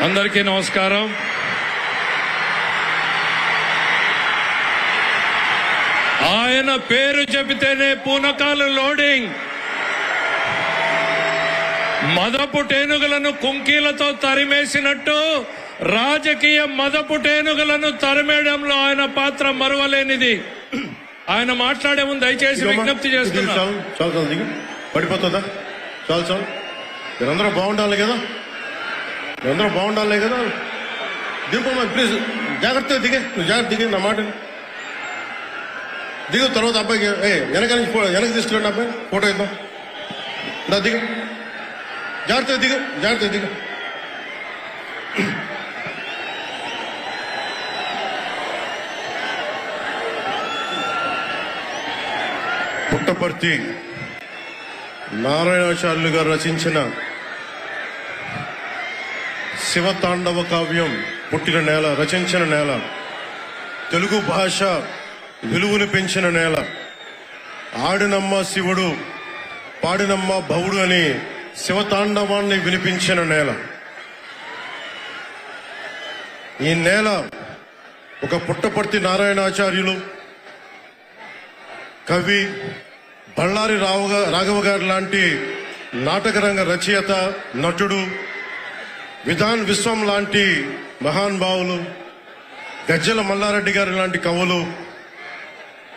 అందరికీ నమస్కారం. ఆయన పేరు చెబితేనే పూనకాలు లోడింగ్. మదపు టేనుగులను కుంకీలతో తరిమేసినట్టు రాజకీయ మదపు టేనుగులను తరిమేయడంలో ఆయన పాత్ర మరువలేనిది. ఆయన మాట్లాడే ముందు దయచేసి విజ్ఞప్తి చేస్తున్నాను. పడిపోతుందా? చాలు చాలు. మీరందరూ బాగుండాలి కదా, మీరందరూ బాగుండాలి కదా. దింపమ్మా ప్లీజ్, జాగ్రత్తగా దిగే, నువ్వు జాగ్రత్త దిగే, నా మాట దిగు. తర్వాత అబ్బాయికి వెనక తీసుకురండి, అబ్బాయి ఫోటో ఇద్దాం. నా దిగు, జాగ్రత్తగా దిగు, జాగ్రత్తగా దిగు. పుట్టపర్తి నారాయణాచార్యులు గారు రచించిన శివతాండవ కావ్యం పుట్టిన నేల, రచించిన నేల, తెలుగు భాష విలువను పెంచిన నేల, ఆడినమ్మ శివుడు పాడినమ్మ భవుడు అని శివతాండవాన్ని వినిపించిన నేల. ఈ నేల ఒక పుట్టపర్తి నారాయణాచార్యులు, కవి బళ్ళారి రాఘవ గారు లాంటి నాటకరంగ రచయిత, నటుడు, విధాన్ విశ్వం లాంటి మహానుభావులు, గజ్జల మల్లారెడ్డి గారు లాంటి కవులు,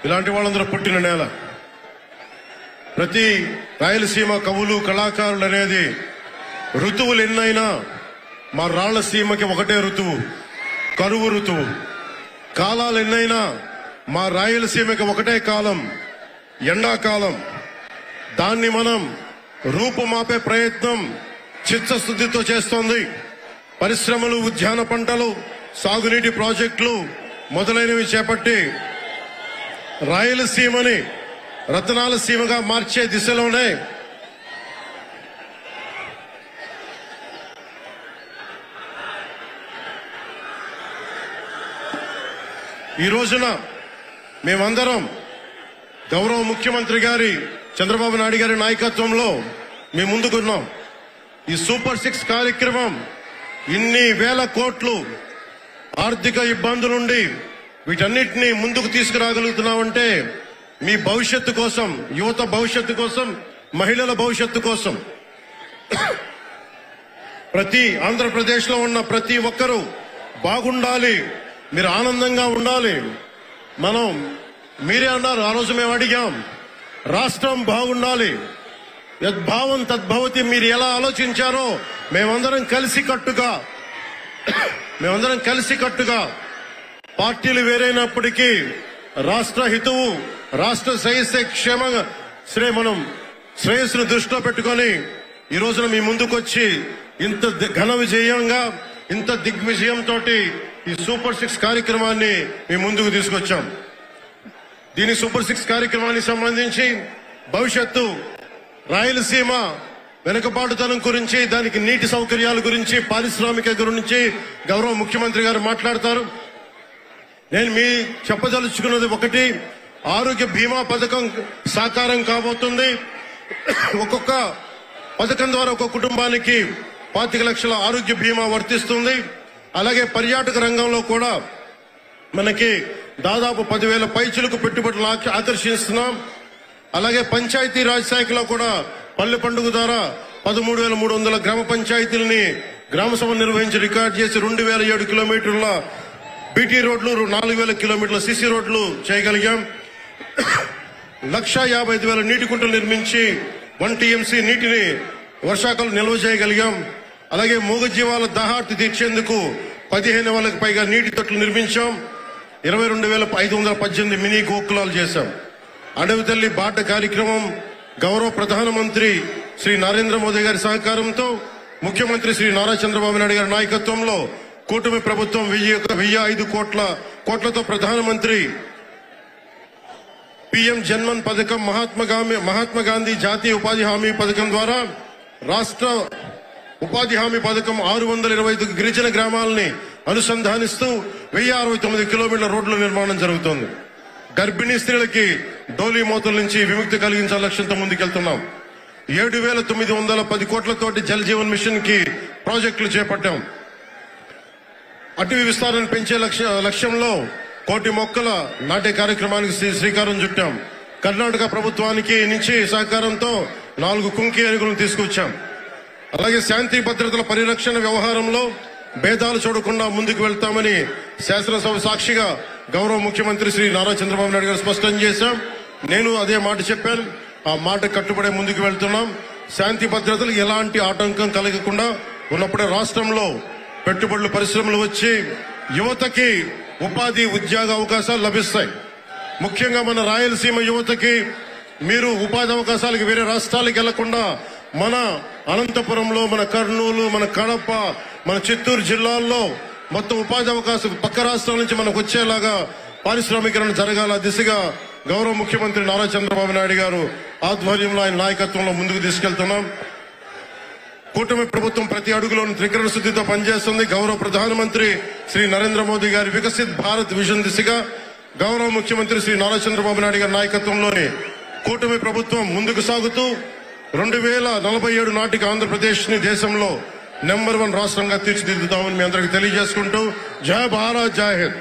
ఇలాంటి వాళ్ళందరూ పుట్టిన నేల. ప్రతి రాయలసీమ కవులు కళాకారులు అనేది ఋతువులు ఎన్నైనా మా రాళ్లసీమకి ఒకటే ఋతువు, కరువు ఋతువు. కాలాలు ఎన్నైనా మా రాయలసీమకి ఒకటే కాలం, ఎండాకాలం. దాన్ని మనం రూపుమాపే ప్రయత్నం చిత్తశుద్ధితో చేస్తోంది. పరిశ్రమలు, ఉద్యాన పంటలు, సాగునీటి ప్రాజెక్టులు మొదలైనవి చేపట్టి రాయలసీమని రతనాల సీమగా మార్చే దిశలోనే ఈ రోజున మేమందరం గౌరవ ముఖ్యమంత్రి గారి చంద్రబాబు నాయుడు గారి నాయకత్వంలో మేము ముందుకున్నాం. ఈ సూపర్ 6 కార్యక్రమం ఇన్ని వేల కోట్లు ఆర్థిక ఇబ్బందులుండి వీటన్నిటినీ ముందుకు తీసుకురాగలుగుతున్నామంటే మీ భవిష్యత్తు కోసం, యువత భవిష్యత్తు కోసం, మహిళల భవిష్యత్తు కోసం, ప్రతి ఆంధ్రప్రదేశ్ లో ఉన్న ప్రతి ఒక్కరూ బాగుండాలి, మీరు ఆనందంగా ఉండాలి. మనం మీరే అన్నారు, ఆ రోజు మేము అడిగాం, రాష్ట్రం బాగుండాలి, యద్భావం తద్భవతి. మీరు ఎలా ఆలోచించారో మేమందరం కలిసికట్టుగా పార్టీలు వేరైనప్పటికీ రాష్ట్ర హితువు, రాష్ట్ర శ్రేయస్సును దృష్టిలో పెట్టుకొని ఈ రోజున మీ ముందుకొచ్చి ఇంత ఘన విజయంగా, ఇంత దిగ్విజయంతో ఈ సూపర్ 6 కార్యక్రమాన్ని మీ ముందుకు తీసుకొచ్చాం. దీని సూపర్ 6 కార్యక్రమానికి సంబంధించి భవిష్యత్తు రాయలసీమ వెనుకబాటుతనం గురించి, దానికి నీటి సౌకర్యాల గురించి, పారిశ్రామిక గురించి గౌరవ ముఖ్యమంత్రి గారు మాట్లాడతారు. నేను మీ చెప్పదలుచుకున్నది ఒకటి, ఆరోగ్య బీమా పథకం సాకారం కాబోతుంది. ఒక్కొక్క పథకం ద్వారా ఒక్కొక్క కుటుంబానికి 25 లక్షల ఆరోగ్య బీమా వర్తిస్తుంది. అలాగే పర్యాటక రంగంలో కూడా మనకి దాదాపు 10,000 పైచులకు పెట్టుబడులు ఆకర్షిస్తున్నాం. అలాగే పంచాయతీ రాజ్ శాఖలో కూడా పల్లె పండుగ ద్వారా 13,300 గ్రామ పంచాయతీలని గ్రామ సభ నిర్వహించి రికార్డు చేసి 2,007 కిలోమీటర్ల బీటీ రోడ్లు, 4,000 కిలోమీటర్ల సిసి రోడ్లు చేయగలిగాం. 1,55,000 నీటి కుంటలు నిర్మించి 1 టీఎంసీ నీటిని వర్షాకాలం నిల్వ చేయగలిగాం. అలాగే మూగజీవాల దాహార్తి తీర్చేందుకు 15,000కు పైగా నీటి తొట్లు నిర్మించాం. 22,518 మినీ గోకులాలు చేశాం. అడవి తల్లి బాట కార్యక్రమం గౌరవ ప్రధానమంత్రి శ్రీ నరేంద్ర మోదీ గారి సహకారంతో, ముఖ్యమంత్రి శ్రీ నారా చంద్రబాబు నాయుడు గారి నాయకత్వంలో కూటమి ప్రభుత్వం 1,005 కోట్లతో ప్రధానమంత్రి పిఎం జన్మన్ పథకం, మహాత్మా గాంధీ జాతీయ ఉపాధి హామీ పథకం ద్వారా రాష్ట్ర ఉపాధి హామీ పథకం 625 గిరిజన గ్రామాలని అనుసంధానిస్తూ 1,069 కిలోమీటర్ల రోడ్ల నిర్మాణం జరుగుతోంది. గర్భిణీ స్త్రీలకి డోలీ మోతల నుంచి విముక్తి కలిగించాల లక్ష్యంతో ముందుకెళ్తున్నాం. 7,910 కోట్లతోటి జల్ జీవన్ మిషన్ కి ప్రాజెక్టులు చేపట్టాం. అటవీ విస్తారాన్ని పెంచే లక్ష్యంలో 1 కోటి మొక్కల నాటే కార్యక్రమానికి శ్రీకారం చుట్టాం. కర్ణాటక ప్రభుత్వానికి నుంచి సహకారంతో 4 కుంకి ఏనుగులను తీసుకొచ్చాం. అలాగే శాంతి భద్రతల పరిరక్షణ వ్యవహారంలో భేదాలు చూడకుండా ముందుకు వెళ్తామని శాసనసభ సాక్షిగా గౌరవ ముఖ్యమంత్రి శ్రీ నారా చంద్రబాబు నాయుడు గారు స్పష్టం చేశాం. నేను అదే మాట చెప్పాను. ఆ మాట కట్టుబడే ముందుకు వెళ్తున్నాం. శాంతి భద్రతలు ఎలాంటి ఆటంకం కలగకుండా ఉన్నప్పుడే రాష్ట్రంలో పెట్టుబడులు పరిశ్రమలు వచ్చి యువతకి ఉపాధి ఉద్యోగ అవకాశాలు లభిస్తాయి. ముఖ్యంగా మన రాయలసీమ యువతకి మీరు ఉపాధి అవకాశాలకు వేరే రాష్ట్రాలకు వెళ్లకుండా మన అనంతపురంలో, మన కర్నూలు, మన కడప, మన చిత్తూరు జిల్లాల్లో మొత్తం ఉపాధి అవకాశం పక్క రాష్ట్రాల నుంచి మనకు వచ్చేలాగా పారిశ్రామికరణ జరగాల దిశగా గౌరవ ముఖ్యమంత్రి నారా చంద్రబాబు నాయుడు గారు ఆధ్వర్యంలో ఆయన నాయకత్వంలో ముందుకు తీసుకెళ్తున్నాం. కూటమి ప్రభుత్వం ప్రతి అడుగులోనూ త్రికరణ శుద్ధితో పనిచేస్తుంది. గౌరవ ప్రధానమంత్రి శ్రీ నరేంద్ర మోదీ గారి వికసిత్ భారత్ విజన్ దిశగా గౌరవ ముఖ్యమంత్రి శ్రీ నారా చంద్రబాబు నాయుడు గారి నాయకత్వంలోని కూటమి ప్రభుత్వం ముందుకు సాగుతూ 2047 నాటికి ఆంధ్రప్రదేశ్ ని దేశంలో నెంబర్ 1 రాష్ట్రంగా తీర్చిదిద్దుతామని మీ అందరికీ తెలియజేసుకుంటూ జై భారత్, జై హింద్.